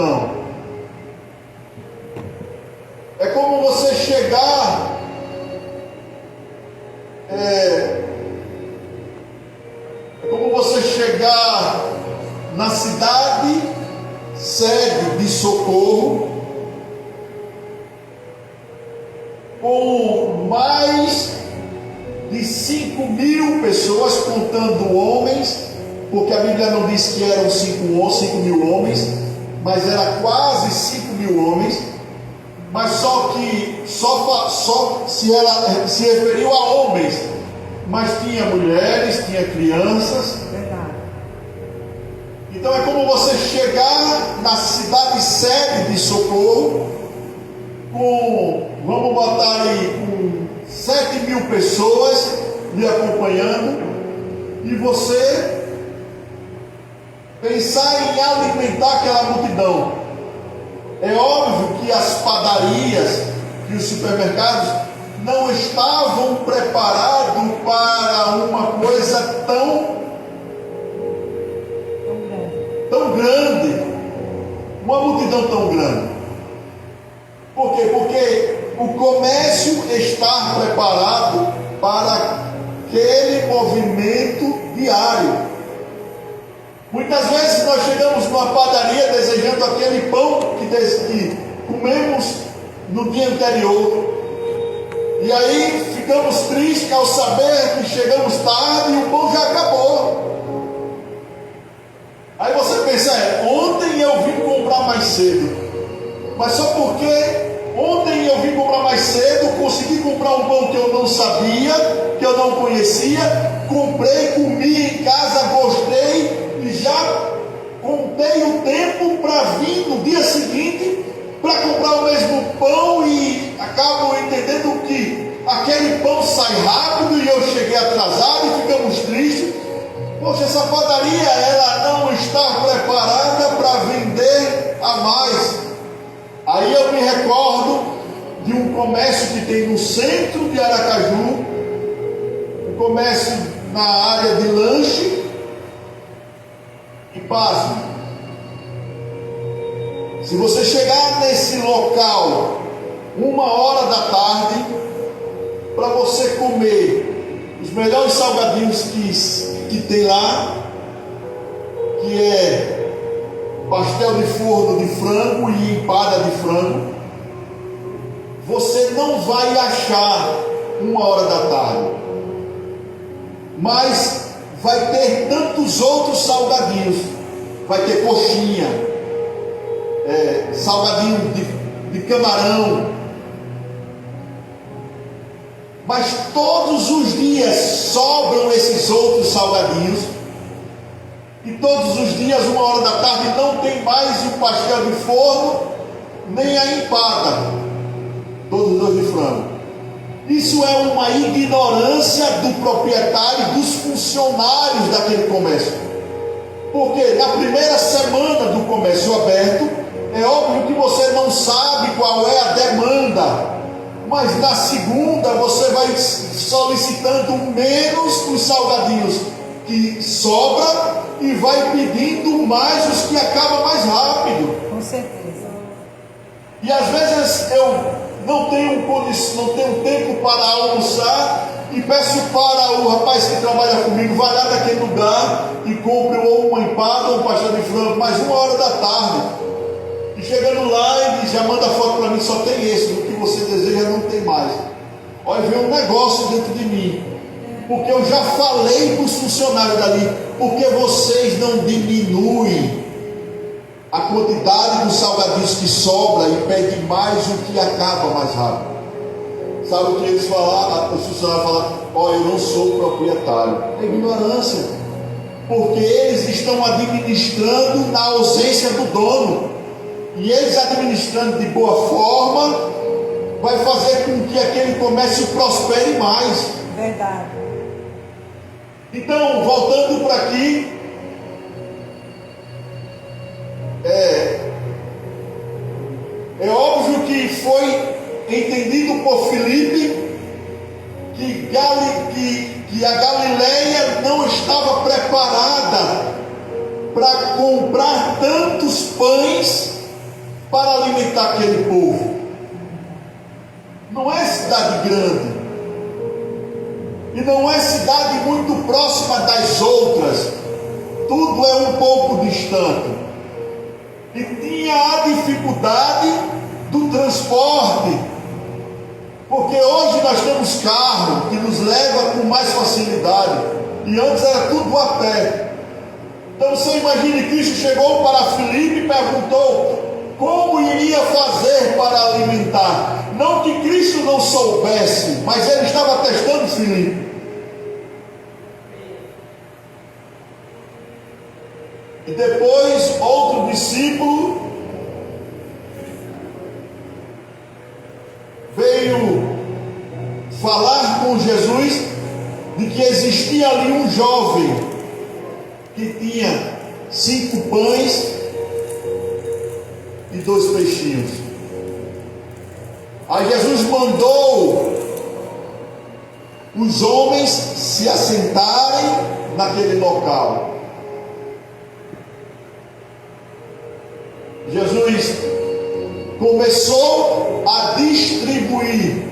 multidão. É como você chegar na cidade sede de Socorro com mais de 5.000 pessoas, contando homens, porque a Bíblia não diz que eram 5.000 homens, mas era quase 5.000 homens, mas só que só se referiu a homens, mas tinha mulheres, tinha crianças. Verdade. Então é como você chegar na cidade sede de Socorro com, vamos botar aí, com 7.000 pessoas lhe acompanhando, e você pensar em alimentar aquela multidão. É óbvio que as padarias e os supermercados não estavam preparados para uma coisa tão grande, uma multidão tão grande. Por quê? Porque o comércio está preparado para aquele movimento diário. Muitas vezes nós chegamos numa padaria desejando aquele pão que comemos no dia anterior, e aí ficamos tristes ao saber que chegamos tarde e o pão já acabou. Aí você pensa, ontem eu vim comprar mais cedo, mas só porque ontem eu vim comprar mais cedo, consegui comprar um pão que eu não sabia, que eu não conhecia, comprei, comi em casa, gostei, e já contei o tempo para vir no dia seguinte para comprar o mesmo pão, e acabo entendendo que aquele pão sai rápido e eu cheguei atrasado e ficamos tristes. Poxa, essa padaria ela não está preparada para vender a mais. Aí eu me recordo de um comércio que tem no centro de Aracaju, um comércio na área de lanche, e pasme, se você chegar nesse local 1h da tarde para você comer os melhores salgadinhos que tem lá, que é pastel de forno de frango e empada de frango, você não vai achar 1h da tarde, mas vai ter tantos outros salgadinhos. Vai ter coxinha, salgadinho de camarão, mas todos os dias sobram esses outros salgadinhos, e todos os dias 1h da tarde não tem mais o pastel de forno nem a empada, todos dois de frango. Isso é uma ignorância do proprietário, dos funcionários daquele comércio. Porque na primeira semana do comércio aberto, é óbvio que você não sabe qual é a demanda, mas na segunda você vai solicitando menos os salgadinhos que sobra e vai pedindo mais os que acabam mais rápido. Com certeza. E às vezes eu não tenho tempo para almoçar e peço para o rapaz que trabalha comigo, vai lá naquele lugar e compre ou uma empada ou um pastel de frango, mais 1h da tarde. E chegando lá, ele já manda foto para mim, só tem esse, o que você deseja não tem mais. Olha, vem um negócio dentro de mim, porque eu já falei para os funcionários dali, porque vocês não diminuem a quantidade dos salgadinhos que sobra e pede mais o que acaba mais rápido. Sabe o que eles falaram? Os funcionários falaram: eu não sou proprietário. É ignorância, porque eles estão administrando na ausência do dono, e eles administrando de boa forma vai fazer com que aquele comércio prospere mais. Verdade. Então, voltando para aqui, é óbvio que foi entendido por Filipe que a Galileia não estava preparada para comprar tantos pães para alimentar aquele povo. Não é cidade grande, e não é cidade muito próxima das outras, tudo é um pouco distante, e tinha a dificuldade do transporte, porque hoje nós temos carro que nos leva com mais facilidade, e antes era tudo a pé. Então você imagine, Cristo chegou para Filipe e perguntou como iria fazer para alimentar. Não que Cristo não soubesse, mas ele estava testando Filipe. E depois outro discípulo veio falar com Jesus de que existia ali um jovem que tinha 5 pães e 2 peixinhos. Aí Jesus mandou os homens se assentarem naquele local. Jesus começou a distribuir,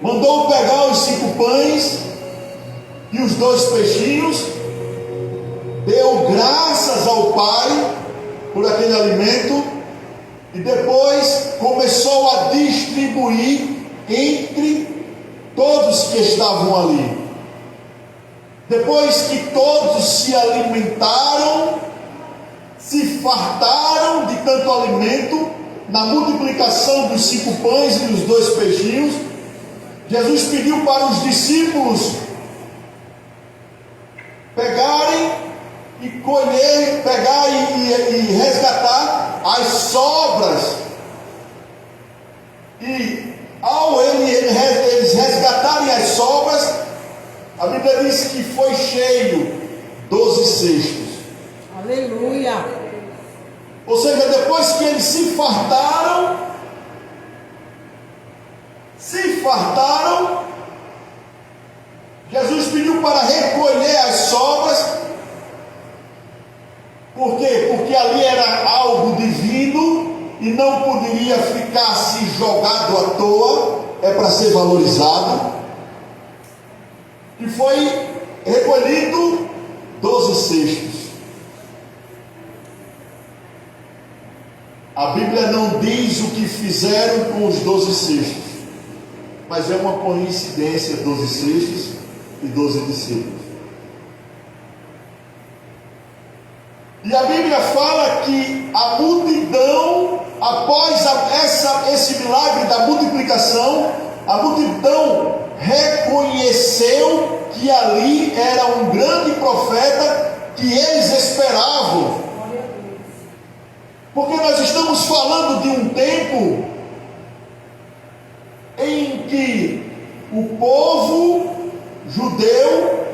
mandou pegar os 5 pães e os 2 peixinhos, deu graças ao Pai por aquele alimento, e depois começou a distribuir entre todos que estavam ali. Depois que todos se alimentaram, se fartaram de tanto alimento, na multiplicação dos 5 pães e dos 2 peixinhos, Jesus pediu para os discípulos pegarem e colher, pegar e resgatar as sobras. E ao eles resgatarem as sobras, a Bíblia diz que foi cheio 12 cestos. Aleluia! Ou seja, depois que eles se fartaram, Jesus pediu para recolher as sobras. Por quê? Porque ali era algo divino e não poderia ficar se jogado à toa, é para ser valorizado. E foi recolhido 12 cestos. A Bíblia não diz o que fizeram com os 12 cestos, mas é uma coincidência, 12 cestos e 12 discípulos. E a Bíblia fala que a multidão, após esse milagre da multiplicação, a multidão reconheceu que ali era um grande profeta que eles esperavam. Porque nós estamos falando de um tempo em que o povo judeu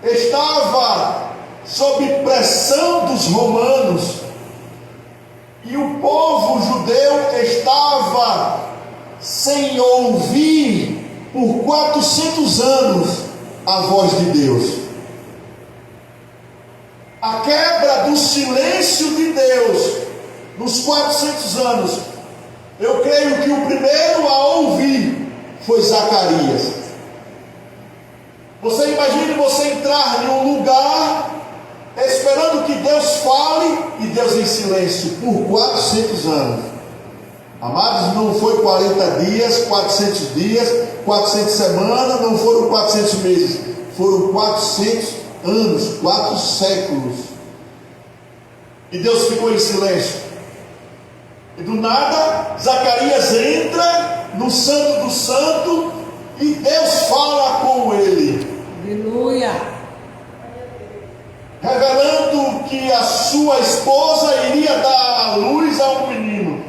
estava sob pressão dos romanos, e o povo judeu estava sem ouvir por 400 anos a voz de Deus. A quebra do silêncio de Deus nos 400 anos, eu creio que o primeiro a ouvir foi Zacarias. Você imagine você entrar em um lugar esperando que Deus fale e Deus em silêncio por 400 anos. Amados, não foi 40 dias, 400 dias, 400 semanas, não foram 400 meses, foram 400 anos, 4 séculos. E Deus ficou em silêncio. E do nada, Zacarias entra no Santo do Santo e Deus fala com ele. Aleluia! Revelando que a sua esposa iria dar à luz a um menino.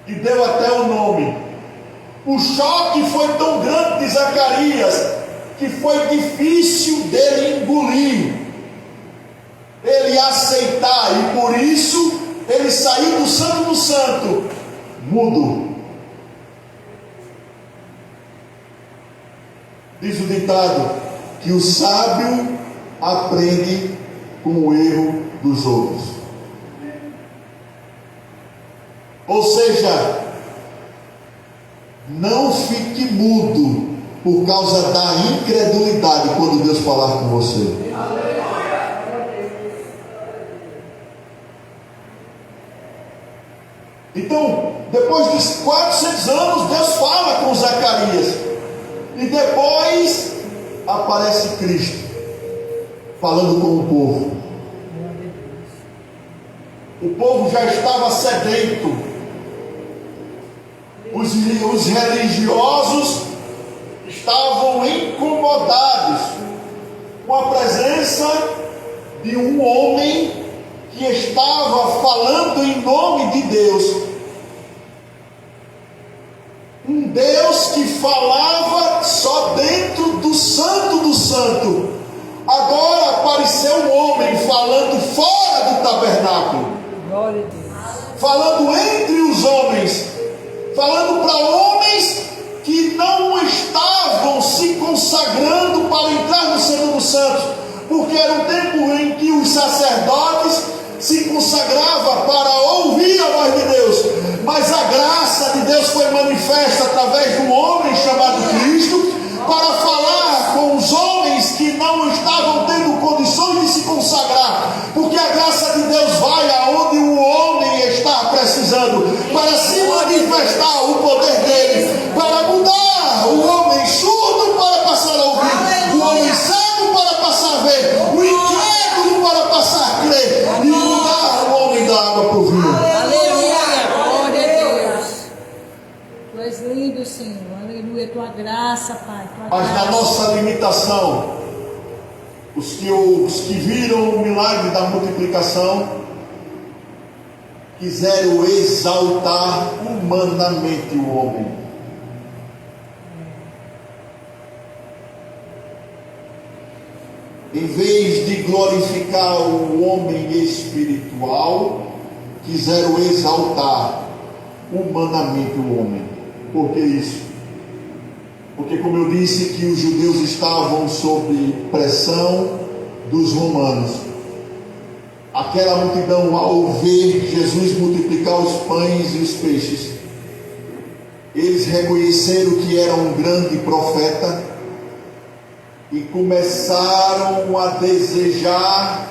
E deu até o nome. O choque foi tão grande de Zacarias que foi difícil dele engolir, ele aceitar, e por isso ele saiu do Santo do Santo mudo. Diz o ditado que o sábio aprende com o erro dos outros. Ou seja, não fique mudo por causa da incredulidade quando Deus falar com você. Então, depois de 400 anos, Deus fala com Zacarias. E depois aparece Cristo, falando com o povo. O povo já estava sedento. Os religiosos estavam incomodados com a presença de um homem que estava falando em nome de Deus. Um Deus que falava só dentro do Santo do Santo. Agora apareceu um homem falando fora do tabernáculo, falando entre os homens, falando para homens que não estavam se consagrando para entrar no Santo dos Santos, porque era um tempo em que os sacerdotes se consagravam para ouvir a voz de Deus, mas a graça de Deus foi manifesta através de um homem chamado Cristo, para falar com os homens que não estavam tendo condições de se consagrar, porque a graça de Deus vai aonde o homem está precisando, para se manifestar o poder dele, para mudar o homem surdo para passar a ouvir, o homem cego para passar a ver, o incrédulo para passar a crer, e mudar o homem da água para o vinho. Aleluia, glória a Deus. Tu és lindo, Senhor. Aleluia, tua graça, Pai. Mas na nossa limitação, os que viram o milagre da multiplicação quiseram exaltar humanamente o homem. Em vez de glorificar o homem espiritual, quiseram exaltar humanamente o homem. Por que isso? Porque, como eu disse, que os judeus estavam sob pressão dos romanos. Aquela multidão, ao ver Jesus multiplicar os pães e os peixes, eles reconheceram que era um grande profeta e começaram a desejar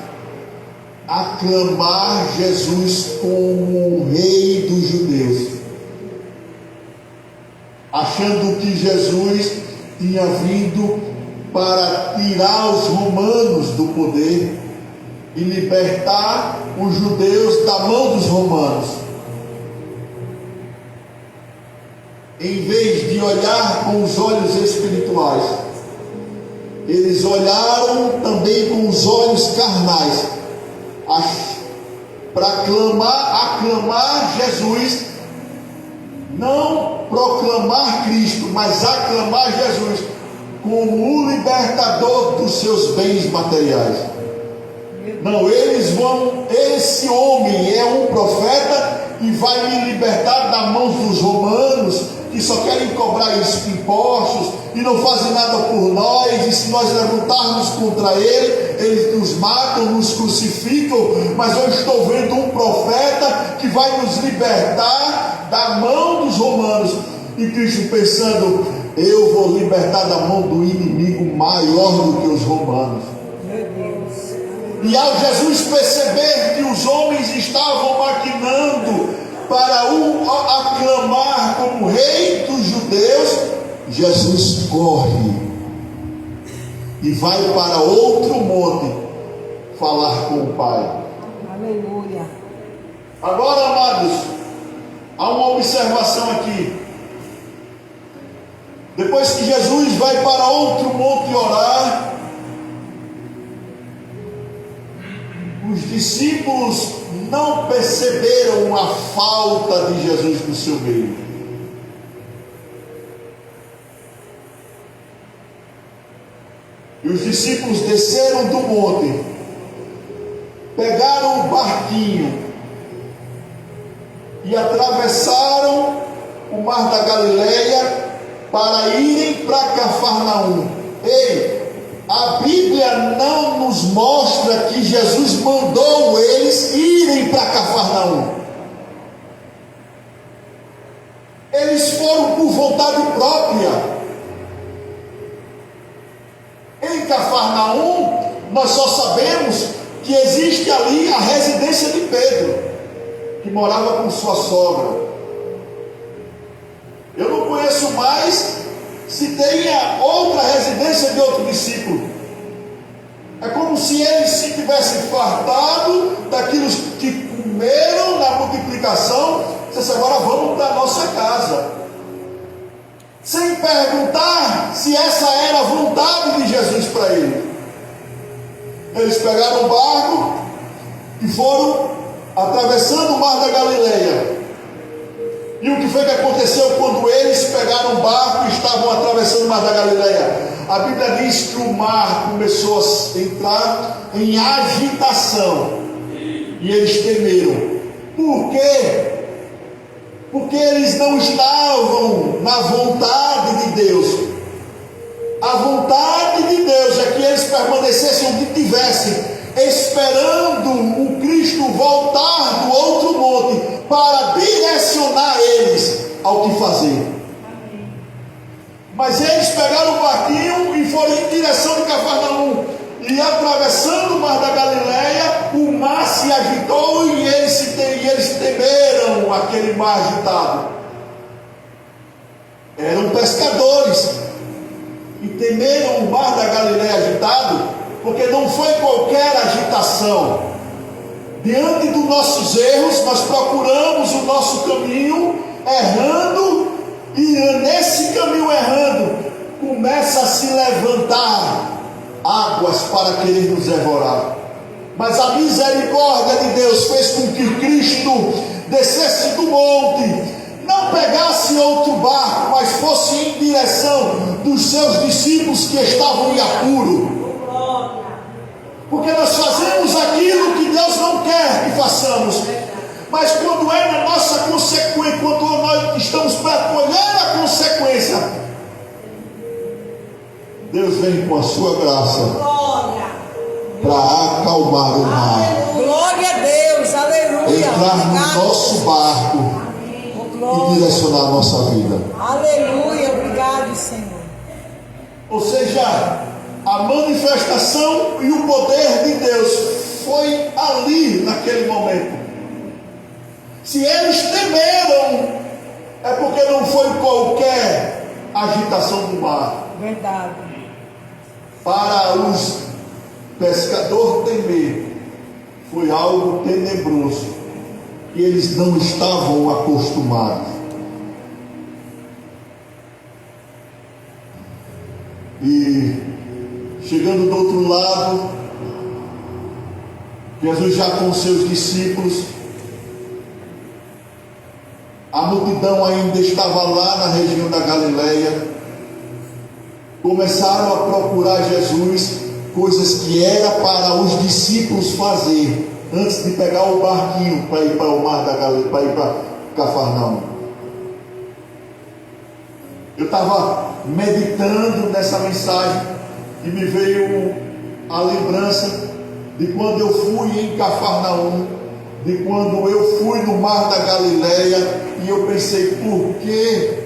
aclamar Jesus como o rei dos judeus, achando que Jesus tinha vindo para tirar os romanos do poder e libertar os judeus da mão dos romanos. Em vez de olhar com os olhos espirituais, eles olharam também com os olhos carnais, para aclamar Jesus, não proclamar Cristo, mas aclamar Jesus como o libertador dos seus bens materiais. Não, esse homem é um profeta e vai me libertar da mão dos romanos, que só querem cobrar impostos e não fazem nada por nós, e se nós levantarmos contra ele, eles nos matam, nos crucificam, mas eu estou vendo um profeta que vai nos libertar da mão dos romanos. E Cristo pensando, eu vou libertar da mão do inimigo maior do que os romanos. E ao Jesus perceber que os homens estavam maquinando para o aclamar como rei dos judeus, Jesus corre e vai para outro monte falar com o Pai. Aleluia. Agora, amados, há uma observação aqui. Depois que Jesus vai para outro monte orar, os discípulos não perceberam a falta de Jesus no seu meio. E os discípulos desceram do monte, pegaram o barquinho e atravessaram o mar da Galileia para irem para Cafarnaum. Ei, a Bíblia não nos mostra que Jesus mandou eles irem para Cafarnaum. Eles foram por vontade própria. Em Cafarnaum, nós só sabemos que existe ali a residência de Pedro, que morava com sua sogra. Eu não conheço mais se tenha outra residência de outro discípulo. É como se eles se tivessem fartado daquilo que comeram na multiplicação. Disse, agora vamos para a nossa casa, sem perguntar se essa era a vontade de Jesus para ele. Eles pegaram o barco e foram atravessando o mar da Galileia. E o que foi que aconteceu quando eles pegaram o barco e estavam atravessando o mar da Galileia? A Bíblia diz que o mar começou a entrar em agitação e eles temeram. Por quê? Porque eles não estavam na vontade de Deus. A vontade de Deus é que eles permanecessem onde estivessem, esperando o Cristo voltar do outro monte para direcionar eles ao que fazer. Mas eles pegaram o barquinho e foram em direção de Cafarnaum. E atravessando o mar da Galileia, o mar se agitou e eles temeram aquele mar agitado. Eram pescadores e temeram o mar da Galileia agitado, porque não foi qualquer agitação. Diante dos nossos erros, nós procuramos o nosso caminho errando, e nesse caminho errando começa a se levantar águas para querer nos devorar. Mas a misericórdia de Deus fez com que Cristo descesse do monte, não pegasse outro barco, mas fosse em direção dos seus discípulos que estavam em apuro. Porque nós fazemos aquilo que Deus não quer que façamos. Mas quando é na nossa consequência, quando nós estamos para colher a consequência, Deus vem com a sua graça para acalmar o mar. Glória a Deus, aleluia. Entrar no nosso barco e direcionar a nossa vida. Aleluia, obrigado, Senhor. Ou seja, a manifestação e o poder de Deus foi ali naquele momento. Se eles temeram, é porque não foi qualquer agitação do mar. Verdade. Para os pescadores temer, foi algo tenebroso, que eles não estavam acostumados. E chegando do outro lado, Jesus já com seus discípulos, a multidão ainda estava lá na região da Galileia. Começaram a procurar Jesus, coisas que era para os discípulos fazer antes de pegar o barquinho para ir para o mar da Galileia, para ir para Cafarnaum. Eu estava meditando nessa mensagem e me veio a lembrança de quando eu fui em Cafarnaum, de quando eu fui no mar da Galileia, e eu pensei, por que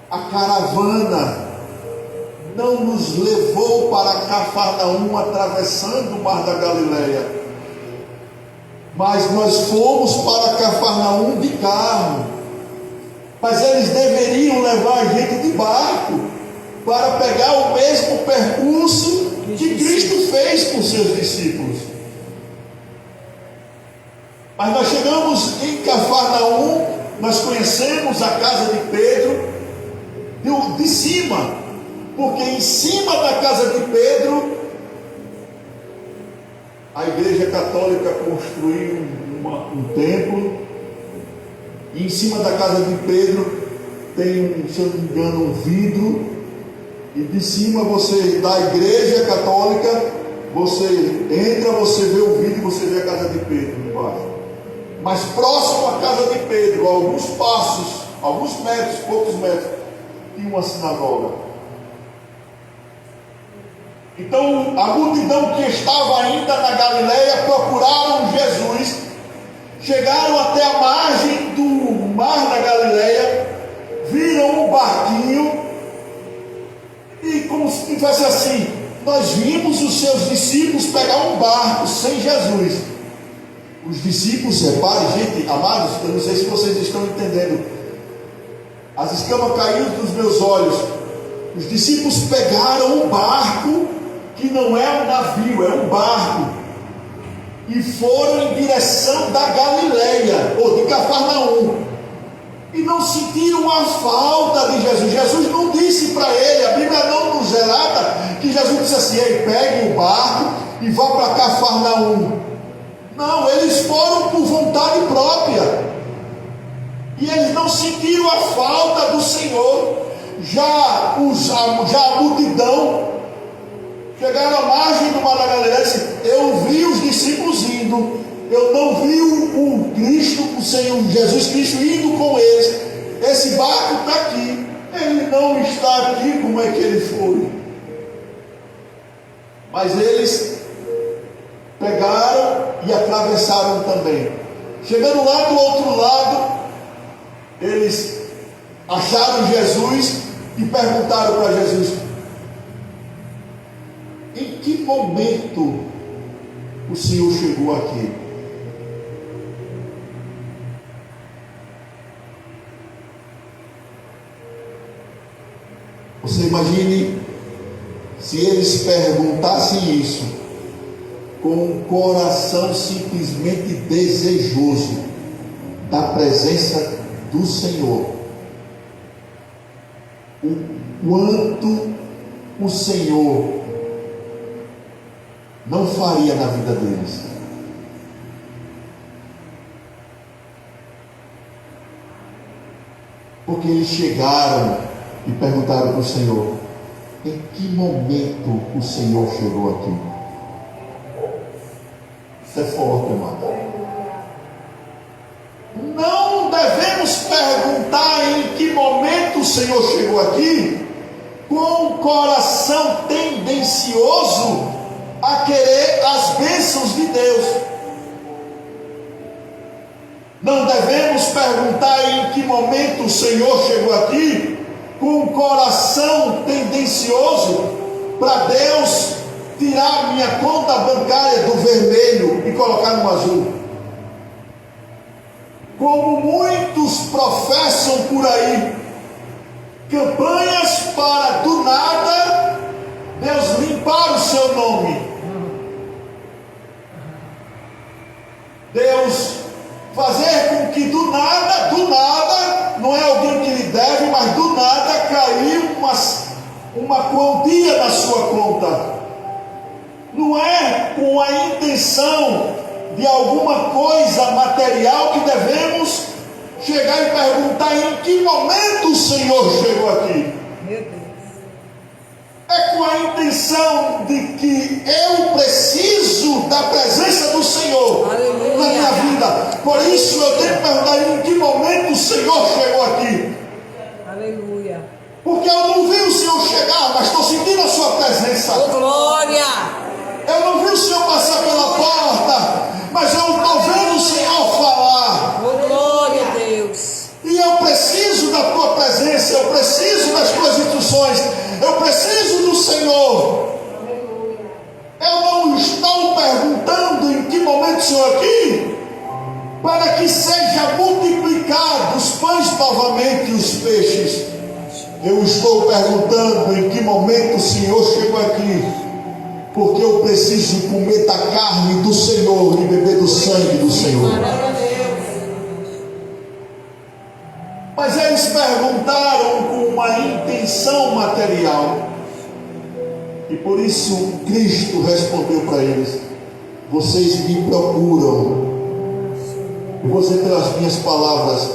a caravana não nos levou para Cafarnaum atravessando o mar da Galileia? Mas nós fomos para Cafarnaum de carro. Mas eles deveriam levar a gente de barco para pegar o mesmo percurso que Cristo fez com seus discípulos. Mas nós chegamos em Cafarnaum, nós conhecemos a casa de Pedro de cima, porque em cima da casa de Pedro a Igreja Católica construiu um templo, e em cima da casa de Pedro tem, se eu não me engano, um vidro, e de cima da Igreja Católica você entra, você vê o vidro e você vê a casa de Pedro embaixo. Mas próximo à casa de Pedro, a alguns passos, alguns metros, poucos metros, tinha uma sinagoga. Então a multidão que estava ainda na Galileia procuraram Jesus, chegaram até a margem do mar da Galileia, viram um barquinho e como se fosse assim: nós vimos os seus discípulos pegar um barco sem Jesus. Os discípulos, reparem, gente, amados, eu não sei se vocês estão entendendo, as escamas caíram dos meus olhos. Os discípulos pegaram um barco, que não é um navio, é um barco, e foram em direção da Galileia, ou de Cafarnaum, e não sentiram a falta de Jesus. Jesus não disse para ele, a Bíblia não nos relata que Jesus disse assim: ei, pegue o barco e vá para Cafarnaum. Não, eles foram por vontade própria, e eles não sentiram a falta do Senhor. Já a multidão chegaram à margem do mar da Galileia e disse: eu vi os discípulos indo, eu não vi o Cristo, o Senhor Jesus Cristo indo com eles. Esse barco está aqui, ele não está aqui, como é que ele foi? Mas eles pegaram e atravessaram também. Chegando lá do outro lado, eles acharam Jesus e perguntaram para Jesus: em que momento o Senhor chegou aqui? Você imagine se eles perguntassem isso com um coração simplesmente desejoso da presença do Senhor, o quanto o Senhor não faria na vida deles. Porque eles chegaram e perguntaram para o Senhor: em que momento o Senhor chegou aqui? Isso é forte, amado. Não devemos perguntar em que momento o Senhor chegou aqui com um coração tendencioso a querer as bênçãos de Deus. Não devemos perguntar em que momento o Senhor chegou aqui com um coração tendencioso para Deus tirar minha conta bancária do vermelho e colocar no azul. Como muitos professam por aí, campanhas para do nada Deus limpar o seu nome, Deus fazer com que do nada, não é alguém que lhe deve, mas do nada caiu uma quantia na sua conta. Não é com a intenção de alguma coisa material que devemos chegar e perguntar em que momento o Senhor chegou aqui. Meu Deus. É com a intenção de que eu preciso da presença do Senhor. Aleluia. Na minha vida. Por isso eu tenho que perguntar em que momento o Senhor chegou aqui. Aleluia. Porque eu não vi o Senhor chegar, mas estou sentindo a sua presença. Oh, glória. Eu não vi o Senhor passar pela porta, mas eu estou vendo o Senhor falar. Oh, glória a Deus. E eu preciso da tua presença, eu preciso das tuas instruções, eu preciso do Senhor. Eu não estou perguntando em que momento o Senhor aqui, para que seja multiplicado os pães novamente e os peixes. Eu estou perguntando em que momento o Senhor chegou aqui, porque eu preciso comer da carne do Senhor e beber do sangue do Senhor. Mas eles perguntaram com uma intenção material, e por isso Cristo respondeu para eles: vocês me procuram, eu vou dizer pelas minhas palavras,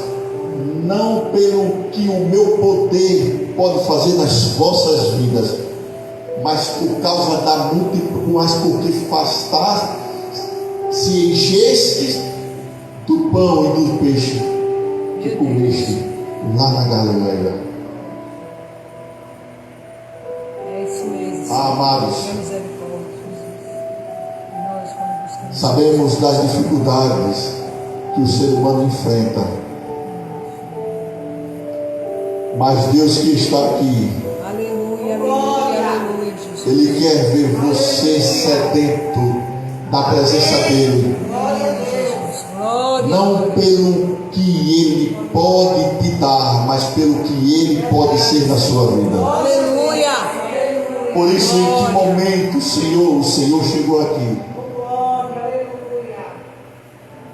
não pelo que o meu poder pode fazer nas vossas vidas, mas por causa da multidão, mas porque se enchestes do pão e do peixe que comeste lá na Galileia. É isso mesmo. Amados, sabemos das dificuldades que o ser humano enfrenta Mas Deus que está aqui, Aleluia, aleluia, aleluia, Jesus. Ele quer ver você sedento da presença dEle. Glória, Não glória. pelo que Ele pode te dar, mas pelo que Ele pode ser na sua vida. Aleluia. Por isso, em que momento, Senhor, o Senhor chegou aqui?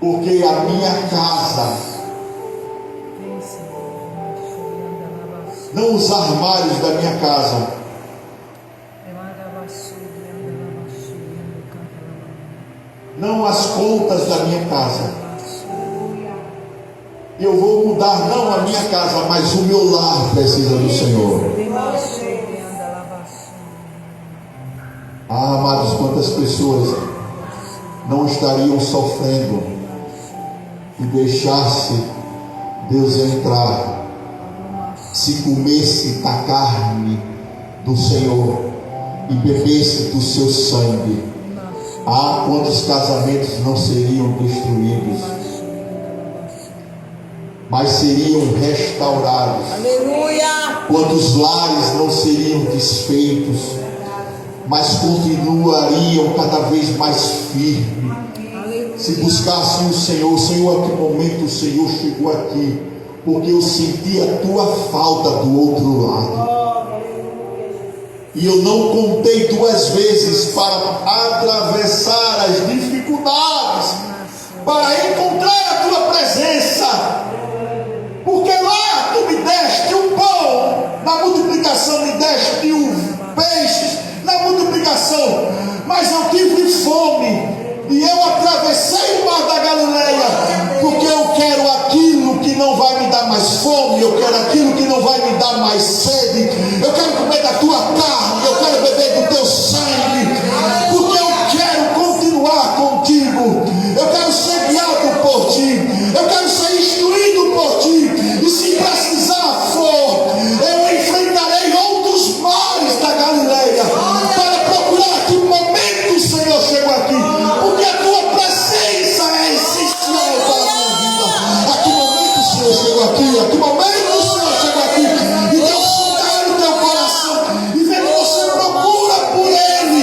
Porque a minha casa, não os armários da minha casa, não as contas da minha casa. Eu vou mudar não a minha casa, mas o meu lar precisa do Senhor. Ah, amados, quantas pessoas não estariam sofrendo e deixasse Deus entrar, se comesse da carne do Senhor e bebesse do seu sangue. Ah, quantos casamentos não seriam destruídos, mas seriam restaurados. Aleluia. Quantos lares não seriam desfeitos, mas continuariam cada vez mais firmes, se buscassem o Senhor. Senhor, a que momento o Senhor chegou aqui? Porque eu senti a tua falta do outro lado. E eu não contei 2 vezes para atravessar as dificuldades, para encontrar a tua presença. Porque lá tu me deste o pão, na multiplicação me deste o peixe, na multiplicação. Mas eu tive fome e eu atravessei o mar da Galileia, porque eu quero aquilo que não vai me dar mais fome, eu quero aquilo que não vai me dar mais sede, eu quero comer da tua carne, eu quero beber do teu sangue, porque eu quero continuar contigo, eu quero ser guiado por ti, eu quero ser instruído por ti, e se precisar for, eu enfrentarei outros mares da Galileia, para procurar que momento o Senhor chegou aqui, porque a tua presença é essencial para a minha vida. A que momento o Senhor chegou aqui? A que momento o Senhor chegou aqui? E Deus sondar o teu coração e ver que você procura por Ele,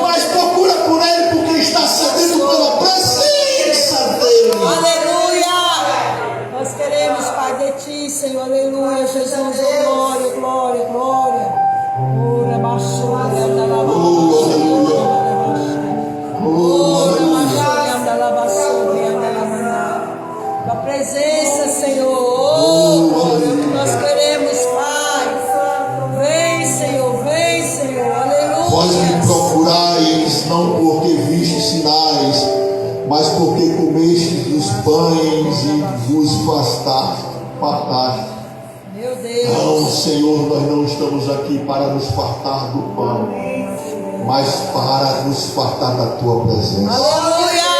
mas procura por Ele porque está sedento pela presença dEle. Aleluia. Nós queremos, Pai, de ti, Senhor. Aleluia, Jesus. Oh, glória, glória, glória. Ora, baixou, anda lá, tua presença, Senhor. Oh, glória, é o que nós queremos, Pai. Vem, Senhor, vem, Senhor. Aleluia. Vós me procurais não porque vistes sinais, mas porque comestes dos pães e vos fartaste. Meu Deus. Não, Senhor, nós não estamos aqui para nos fartar do pão, mas para nos fartar da tua presença. Aleluia.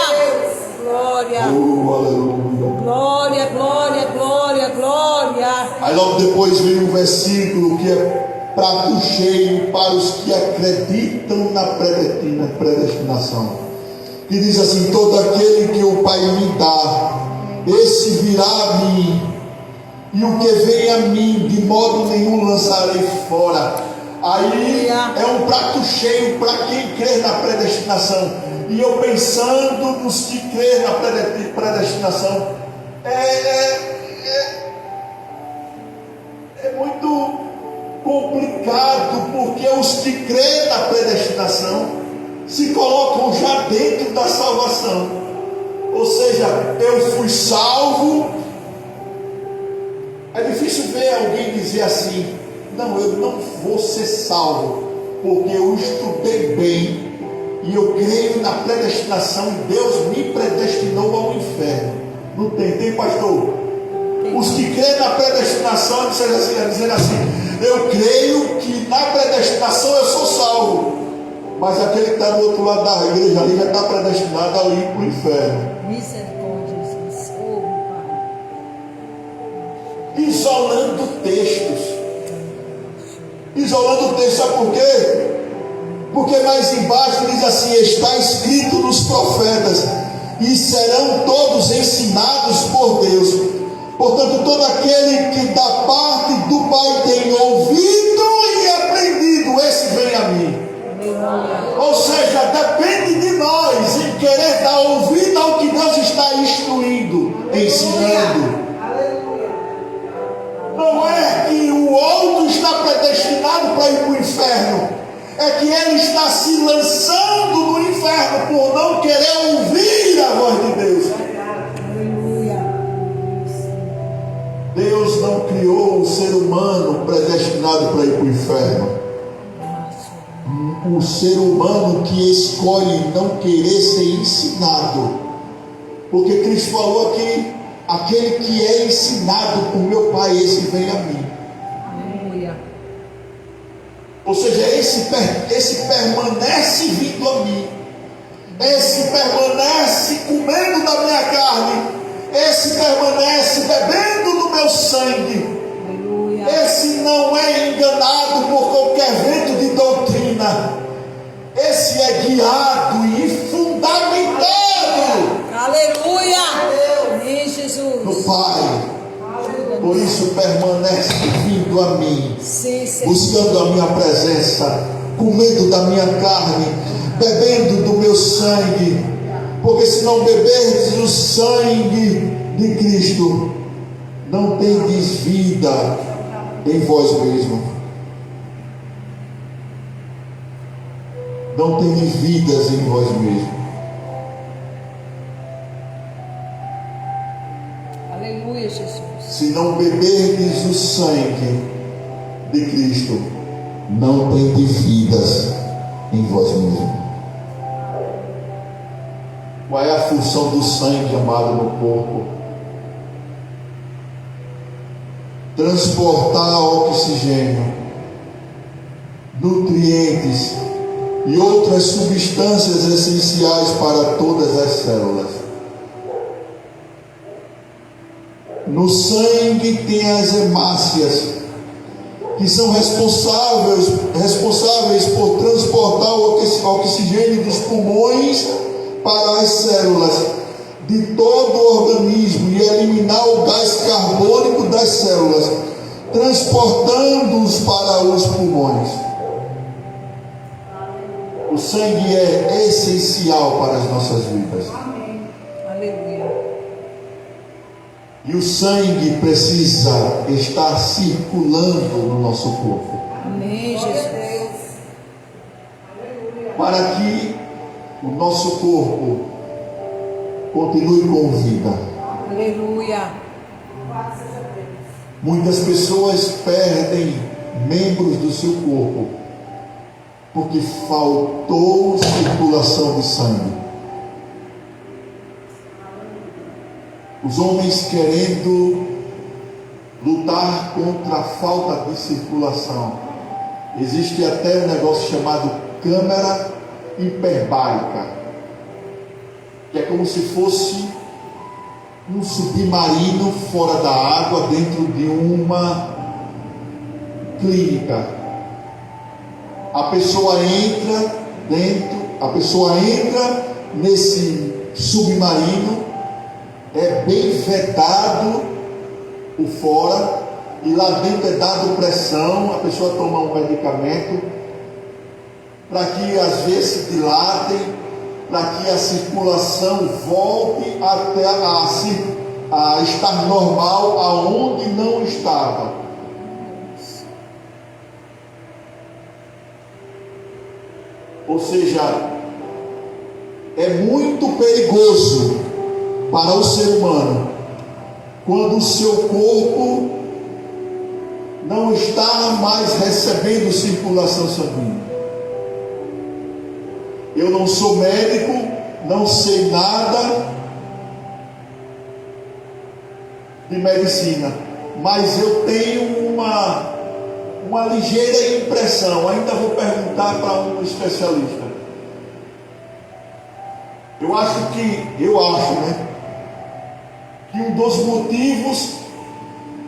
Glória. Oh, aleluia. Glória, glória, glória, glória. Aí logo depois vem um versículo que é prato cheio para os que acreditam na predestinação, que diz assim: todo aquele que o Pai me dá, esse virá a mim, e o que vem a mim, de modo nenhum lançarei fora. Aí é um prato cheio para quem crê na predestinação. E eu pensando nos que crê na predestinação, é muito complicado, porque os que crê na predestinação se colocam já dentro da salvação. Ou seja, eu fui salvo. É difícil ver alguém dizer assim: não, eu não vou ser salvo, porque eu estudei bem e eu creio na predestinação e Deus me predestinou ao inferno. Não tem, pastor? Os que creem na predestinação dizendo assim: eu creio que na predestinação eu sou salvo, mas aquele que está do outro lado da igreja ali já está predestinado a ir para o inferno. Misericórdia, Jesus. Oh, Pai. Isolando textos. Isolando o texto, sabe por quê? Porque mais embaixo diz assim: está escrito nos profetas, e serão todos ensinados por Deus. Portanto, todo aquele que da parte do Pai tem ouvido e aprendido, esse vem a mim. Ou seja, depende de nós em querer dar ouvido ao que Deus está instruindo, ensinando. Não é que o outro está predestinado para ir para o inferno, é que ele está se lançando no inferno por não querer ouvir a voz de Deus. Deus não criou o ser humano predestinado para ir para o inferno. O ser humano que escolhe não querer ser ensinado, porque Cristo falou aqui: aquele que é ensinado por meu Pai, esse vem a mim. Aleluia. Ou seja, esse permanece vindo a mim, esse permanece comendo da minha carne, esse permanece bebendo do meu sangue. Esse não é enganado por qualquer vento de doutrina. Esse é guiado e fundamentado. Aleluia! Amém, Jesus. No Pai. Por isso permanece vindo a mim, buscando a minha presença, comendo da minha carne, bebendo do meu sangue. Porque se não beberdes o sangue de Cristo, não tendes vida em vós mesmo. Não tendes vidas em vós mesmo. Aleluia, Jesus. Se não beberdes o sangue de Cristo, não tendes vidas em vós mesmo. Qual é a função do sangue, amado, no corpo? Transportar oxigênio, nutrientes e outras substâncias essenciais para todas as células. No sangue tem as hemácias, que são responsáveis por transportar o oxigênio dos pulmões para as células de todo o organismo e eliminar o gás carbônico das células, transportando-os para os pulmões. O sangue é essencial para as nossas vidas. Amém. Aleluia. E o sangue precisa estar circulando no nosso corpo. Amém, Jesus. Para que o nosso corpo continue com vida. Aleluia. Muitas pessoas perdem membros do seu corpo porque faltou circulação de sangue. Os homens querendo lutar contra a falta de circulação. Existe até um negócio chamado câmara hiperbárica, que é como se fosse um submarino fora da água dentro de uma clínica. A pessoa entra nesse submarino, é bem vedado por fora, e lá dentro é dado pressão, a pessoa toma um medicamento para que as veias se dilatem, para que a circulação volte até a estar normal aonde não estava. Ou seja, é muito perigoso para o ser humano quando o seu corpo não está mais recebendo circulação sanguínea. Eu não sou médico, não sei nada de medicina, mas eu tenho uma ligeira impressão. Ainda vou perguntar para um especialista. Eu acho, né, que um dos motivos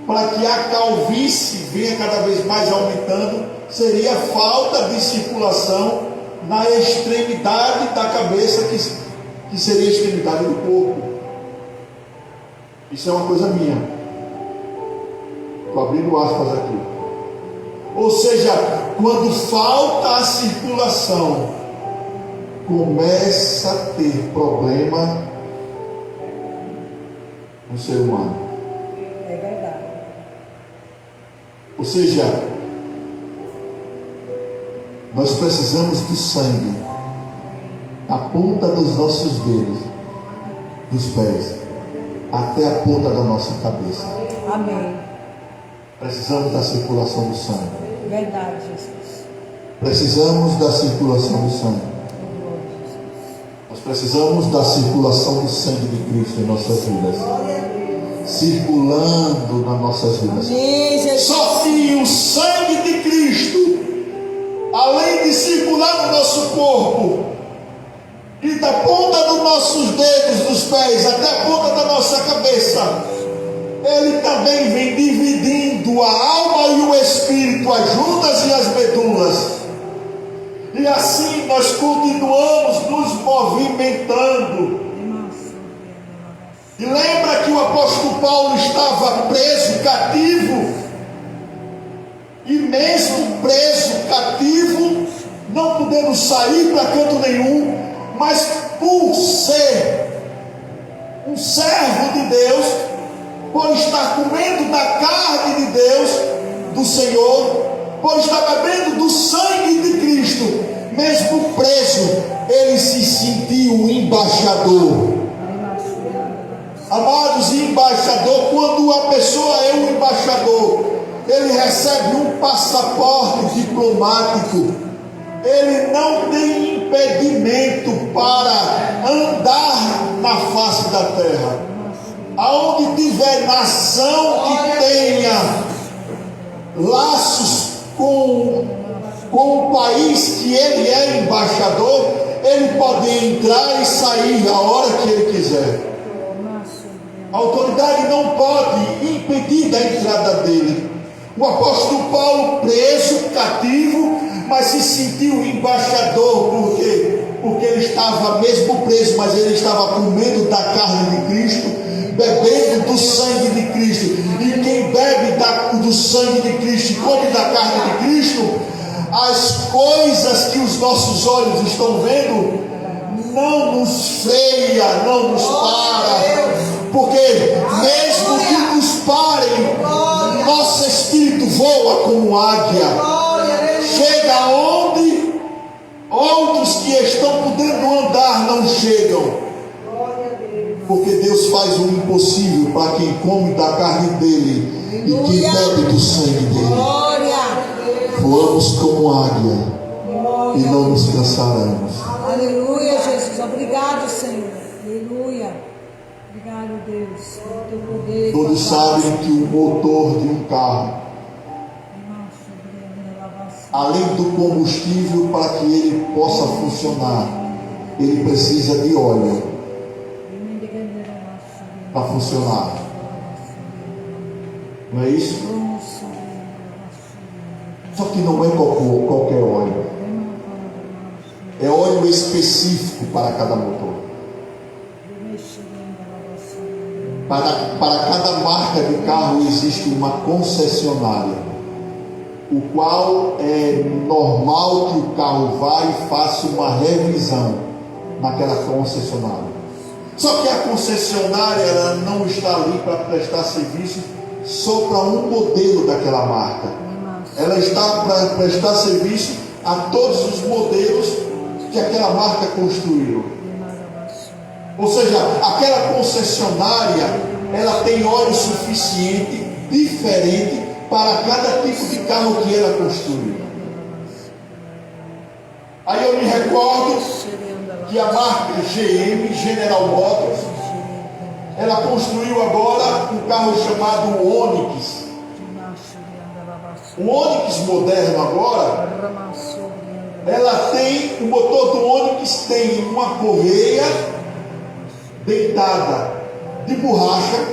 para que a calvície venha cada vez mais aumentando seria a falta de circulação na extremidade da cabeça, que seria a extremidade do corpo. Isso é uma coisa minha. Estou abrindo aspas aqui. Ou seja, quando falta a circulação, começa a ter problema no ser humano. É verdade. Ou seja, nós precisamos do sangue na ponta dos nossos dedos, dos pés, até a ponta da nossa cabeça. Amém. Precisamos da circulação do sangue. Verdade, Jesus. Precisamos da circulação do sangue. Nós precisamos da circulação do sangue de Cristo em nossas vidas, circulando nas nossas vidas. Só que o sangue de Cristo, além de circular no nosso corpo, e da ponta dos nossos dedos, dos pés, até a ponta da nossa cabeça, ele também vem dividindo a alma e o espírito, as juntas e as medulas. E assim nós continuamos nos movimentando. E lembra que o apóstolo Paulo estava preso, cativo. E mesmo preso, cativo, não podendo sair para canto nenhum, mas por ser um servo de Deus, por estar comendo da carne de Deus, do Senhor, por estar bebendo do sangue de Cristo, mesmo preso, ele se sentiu um embaixador. Amados, embaixador, quando a pessoa é um embaixador, ele recebe um passaporte diplomático. Ele não tem impedimento para andar na face da terra. Aonde tiver nação que tenha laços com o país que ele é embaixador, ele pode entrar e sair a hora que ele quiser. A autoridade não pode impedir da entrada dele. O apóstolo Paulo, preso, cativo, mas se sentiu embaixador. Por quê? Porque ele estava mesmo preso, mas ele estava comendo da carne de Cristo, bebendo do sangue de Cristo. E quem bebe do sangue de Cristo e come da carne de Cristo, as coisas que os nossos olhos estão vendo não nos freia, não nos para. Porque mesmo que nos parem, nosso espírito voa como águia. Chega onde outros que estão podendo andar não chegam. Porque Deus faz o impossível para quem come da carne dele e quem bebe do sangue dele. Voamos como águia e não nos cansaremos. Aleluia, Jesus. Obrigado, Senhor. Aleluia. Obrigado, Deus, pelo teu poder. Todos sabem que o motor de um carro, além do combustível para que ele possa funcionar, ele precisa de óleo para funcionar. Não é isso? Só que não é qualquer óleo. É óleo específico para cada motor. Para cada marca de carro existe uma concessionária, o qual é normal que o carro vá e faça uma revisão naquela concessionária. Só que a concessionária ela não está ali para prestar serviço só para um modelo daquela marca. Ela está para prestar serviço a todos os modelos que aquela marca construiu. Ou seja, aquela concessionária, ela tem óleo suficiente, diferente, para cada tipo de carro que ela construiu. Aí eu me recordo que a marca GM, General Motors, ela construiu agora um carro chamado Onix. O Onix moderno agora, ela tem, o motor do Onix tem uma correia deitada de borracha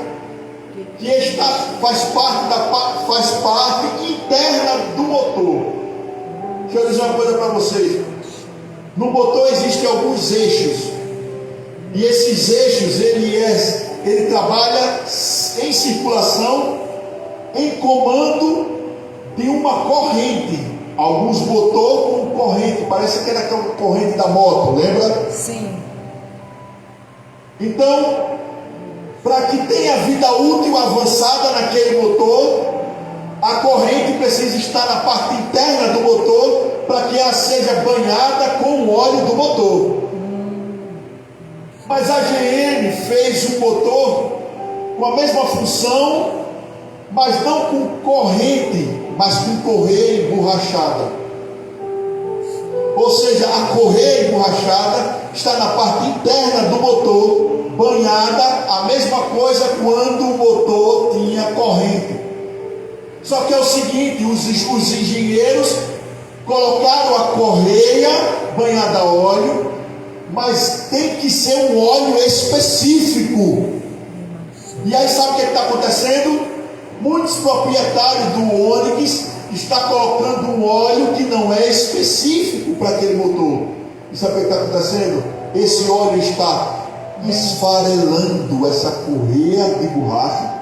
que faz parte interna do motor. Deixa eu dizer uma coisa para vocês. No motor existem alguns eixos, e esses eixos ele trabalha em circulação em comando de uma corrente. Alguns botou com corrente, parece que era aquela corrente da moto, lembra? Sim. Então, para que tenha vida útil avançada naquele motor, a corrente precisa estar na parte interna do motor para que ela seja banhada com o óleo do motor. Mas a GM fez um motor com a mesma função, mas não com corrente, mas com correia emborrachada. Ou seja, a correia emborrachada está na parte interna do motor, banhada, a mesma coisa quando o motor tinha corrente. Só que é o seguinte, os engenheiros colocaram a correia banhada a óleo, mas tem que ser um óleo específico. E aí sabe o que está acontecendo? Muitos proprietários do Onix estão colocando um óleo que não é específico para aquele motor. E sabe o que está acontecendo? Esse óleo está esfarelando essa correia de borracha,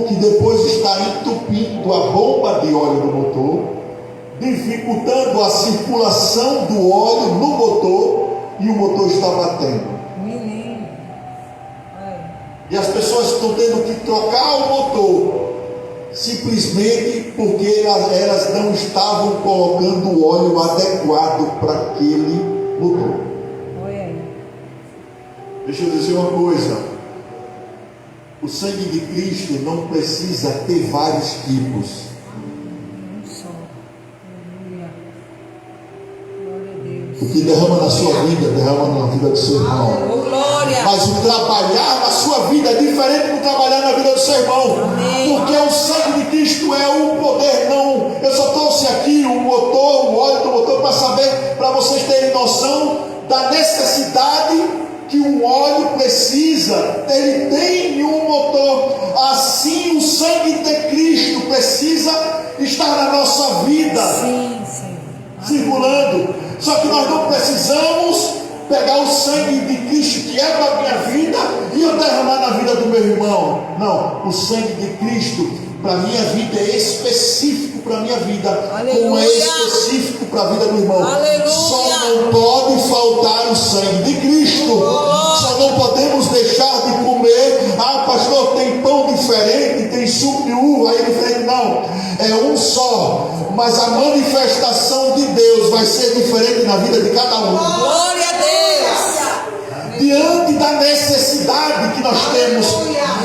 que depois está entupindo a bomba de óleo do motor, dificultando a circulação do óleo no motor, e o motor está batendo. E as pessoas estão tendo que trocar o motor, simplesmente porque elas não estavam colocando o óleo adequado para aquele motor. Deixa eu dizer uma coisa: o sangue de Cristo não precisa ter vários tipos. O que derrama na sua vida, derrama na vida do seu irmão. Mas o trabalhar na sua vida é diferente do trabalhar na vida do seu irmão. Porque o sangue de Cristo é o poder. Não, eu só trouxe aqui o motor, o óleo do motor, para saber, para vocês terem noção da necessidade que um óleo precisa. Ele tem um motor. Assim o sangue de Cristo precisa estar na nossa vida, circulando. Só que nós não precisamos pegar o sangue de Cristo, que é para a minha vida, e eu derramar na vida do meu irmão. Não, o sangue de Cristo para a minha vida é específico para a minha vida, como é específico para a vida do irmão. Só não pode faltar o sangue de Cristo. Só não podemos deixar de comer. Ah, pastor, tem pão diferente, tem suco de uva aí diferente. Não, é um só, mas a manifestação de Deus vai ser diferente na vida de cada um. Glória a Deus! Diante da necessidade que nós temos.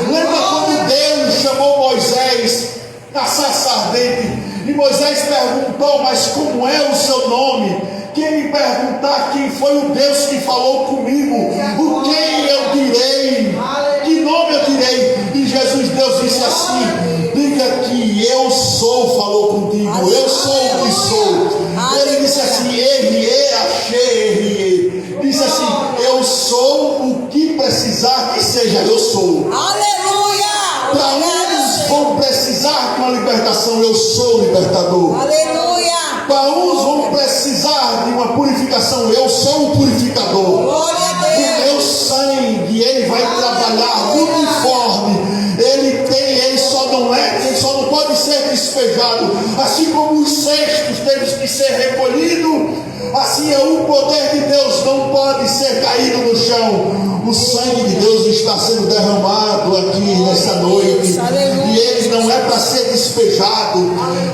Lembra quando Deus chamou Moisés na sarça ardente, e Moisés perguntou: mas como é o seu nome? Quem me perguntar quem foi o Deus que falou comigo, o quem eu direi? Que nome eu direi? E Deus disse assim: diga que eu sou, falou contigo, eu sou o que sou. Ele disse assim: disse assim: eu sou o que precisar que seja, eu sou. Aleluia! Para uns vão precisar de uma libertação, eu sou o libertador. Aleluia! Para uns vão precisar de uma purificação, eu sou o purificador. Glória a Deus! O meu sangue, ele vai trabalhar uniforme. Ele só não pode ser despejado. Assim como os cestos temos que ser recolhidos, assim é o poder de Deus, não pode ser caído no chão. O sangue de Deus está sendo derramado aqui nessa noite, e ele não é para ser despejado,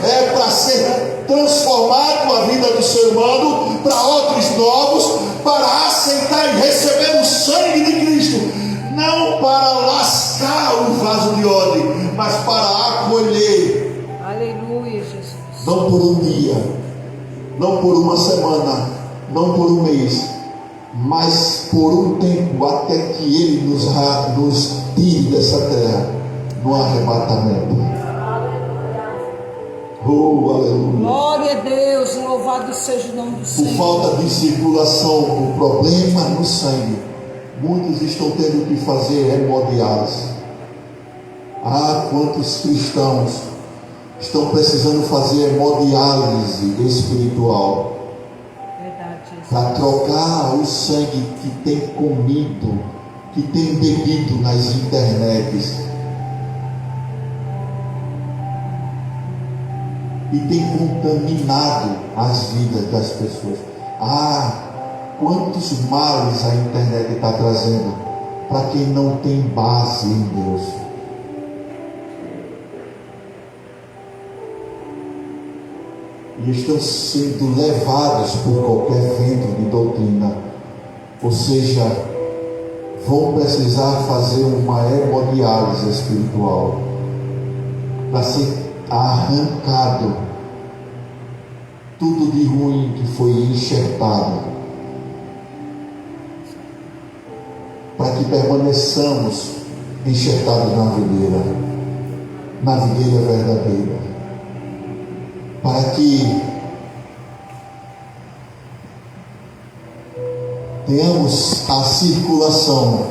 é para ser transformado a vida do ser humano para outros novos, para aceitar e receber o sangue de Cristo. Não para lascar o vaso de odre, mas para acolher. Aleluia, Jesus. Não por um dia, não por uma semana, não por um mês, mas por um tempo, até que Ele nos tire dessa terra no arrebatamento. Oh, aleluia. Glória a Deus, louvado seja o nome do Senhor. Por falta de circulação, por problema no sangue, muitos estão tendo que fazer hemodiálise. Ah, quantos cristãos estão precisando fazer hemodiálise espiritual para trocar o sangue que tem comido, que tem bebido nas internets. e tem contaminado as vidas das pessoas. Quantos males a internet está trazendo para quem não tem base em Deus. E estão sendo levados por qualquer vento de doutrina. Ou seja, vão precisar fazer uma hemodiálise espiritual para ser arrancado tudo de ruim que foi enxertado, para que permaneçamos enxertados na videira verdadeira, para que tenhamos a circulação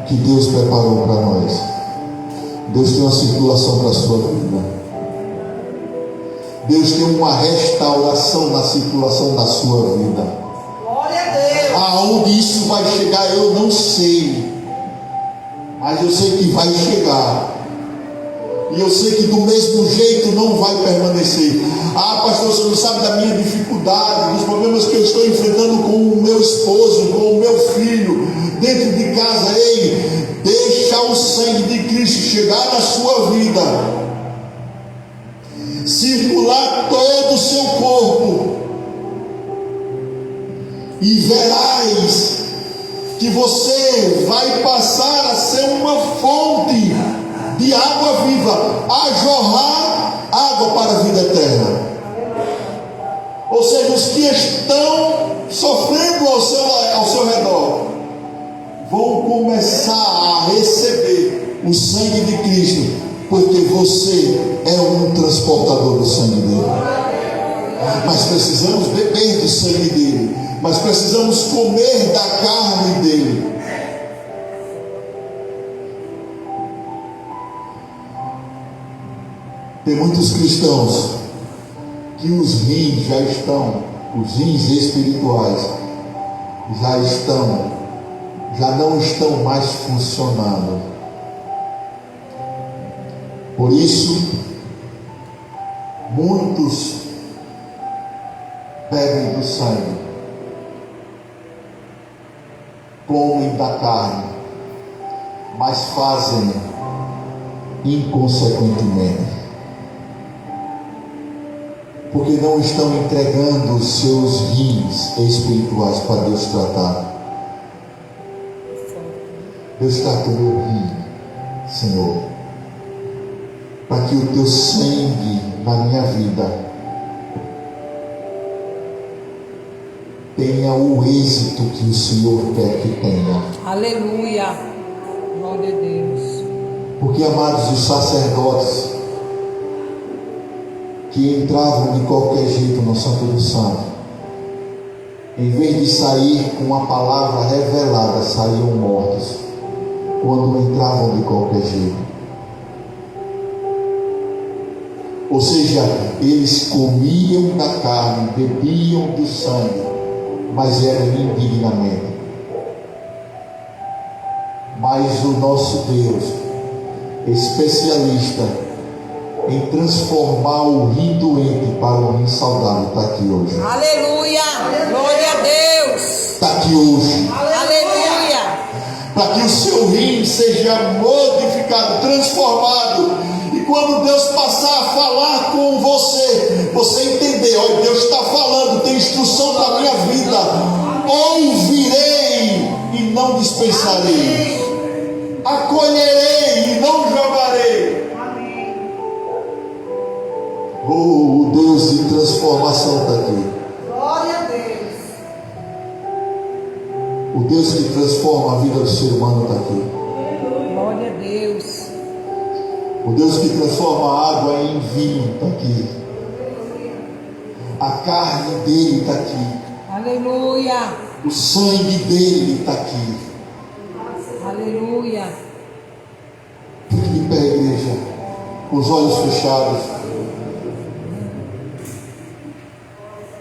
que Deus preparou para nós. Deus tem uma circulação para a sua vida. Deus tem uma restauração na circulação da sua vida. Glória a Deus. Aonde isso vai chegar eu não sei, mas eu sei que vai chegar. E eu sei que do mesmo jeito não vai permanecer. Pastor, você não sabe da minha dificuldade, dos problemas que eu estou enfrentando com o meu esposo, com o meu filho, dentro de casa. Ei, deixa o sangue de Cristo chegar na sua vida, circular todo o seu corpo, e verás que você vai passar a ser uma fonte de água viva, a jorrar água para a vida eterna. Ou seja, os que estão sofrendo ao seu redor vão começar a receber o sangue de Cristo, porque você é um transportador do sangue dele. Mas precisamos beber do sangue dele, mas precisamos comer da carne dele. Tem muitos cristãos que os rins espirituais já não estão mais funcionando. Por isso, muitos bebem do sangue, comem da carne, mas fazem inconsequentemente, porque não estão entregando os seus rins espirituais para Deus tratar. Deus trata o meu rim, Senhor, para que o teu sangue na minha vida tenha o êxito que o Senhor quer que tenha. Aleluia, glória a Deus. Porque, amados, os sacerdotes que entravam de qualquer jeito no Santo dos Santos, em vez de sair com a palavra revelada, saíam mortos quando entravam de qualquer jeito. Ou seja, eles comiam da carne, bebiam do sangue, mas eram indignamente. Mas o nosso Deus, especialista em transformar o rim doente para o rim saudável, está aqui hoje. Aleluia, glória a Deus. Está aqui hoje. Aleluia. Para que o seu rim seja modificado, transformado. E quando Deus passar a falar com você, você entender, olha, Deus está falando, tem instrução para a minha vida. Ouvirei e não dispensarei. Acolherei e não jogarei. O Deus de transformação está aqui. Glória a Deus. O Deus que transforma a vida do ser humano está aqui. Glória a Deus. O Deus que transforma a água em vinho está aqui. A carne dele está aqui. Aleluia. O sangue dele está aqui. Aleluia. Fique de pé, igreja, com os olhos fechados.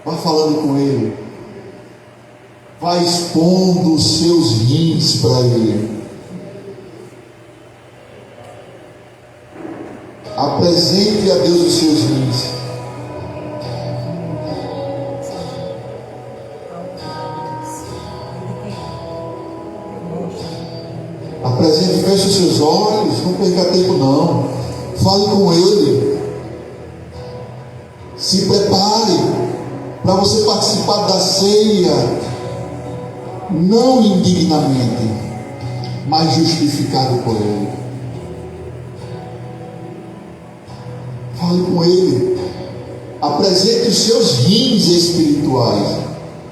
Vá falando com ele. Vai expondo os seus rins para ele. Apresente a Deus os seus rins. Apresente, feche os seus olhos, não perca tempo não. Fale com Ele. Se prepare para você participar da ceia, não indignamente, mas justificado por Ele. Fale com Ele. Apresente os seus rins espirituais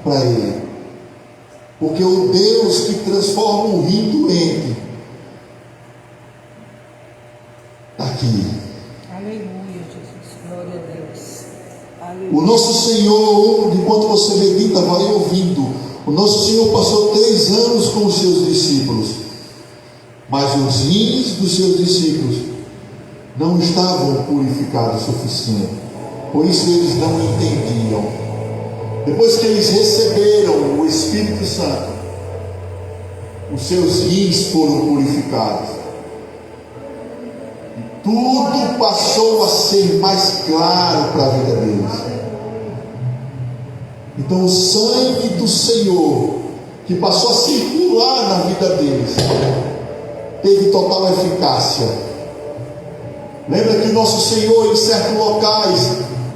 para Ele. Porque o Deus que transforma um rim doente está aqui. Aleluia, Jesus. Glória a Deus. Aleluia. O nosso Senhor, enquanto você medita, vai ouvindo. O nosso Senhor passou 3 anos com os seus discípulos, mas os rins dos seus discípulos não estavam purificados o suficiente. Por isso eles não entendiam. Depois que eles receberam o Espírito Santo, os seus rins foram purificados. E tudo passou a ser mais claro para a vida deles. Então o sangue do Senhor, que passou a circular na vida deles, teve total eficácia. Lembra que nosso Senhor, em certos locais,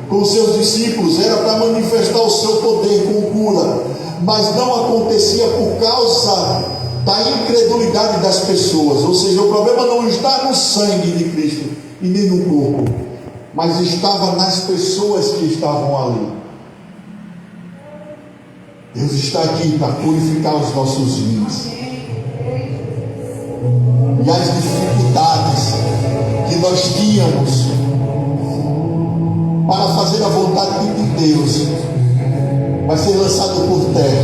com os seus discípulos, era para manifestar o seu poder com cura, mas não acontecia por causa da incredulidade das pessoas. Ou seja, o problema não está no sangue de Cristo e nem no corpo, mas estava nas pessoas que estavam ali. Deus está aqui para purificar os nossos rins. E as dificuldades que nós tínhamos para fazer a vontade de Deus vai ser lançado por terra.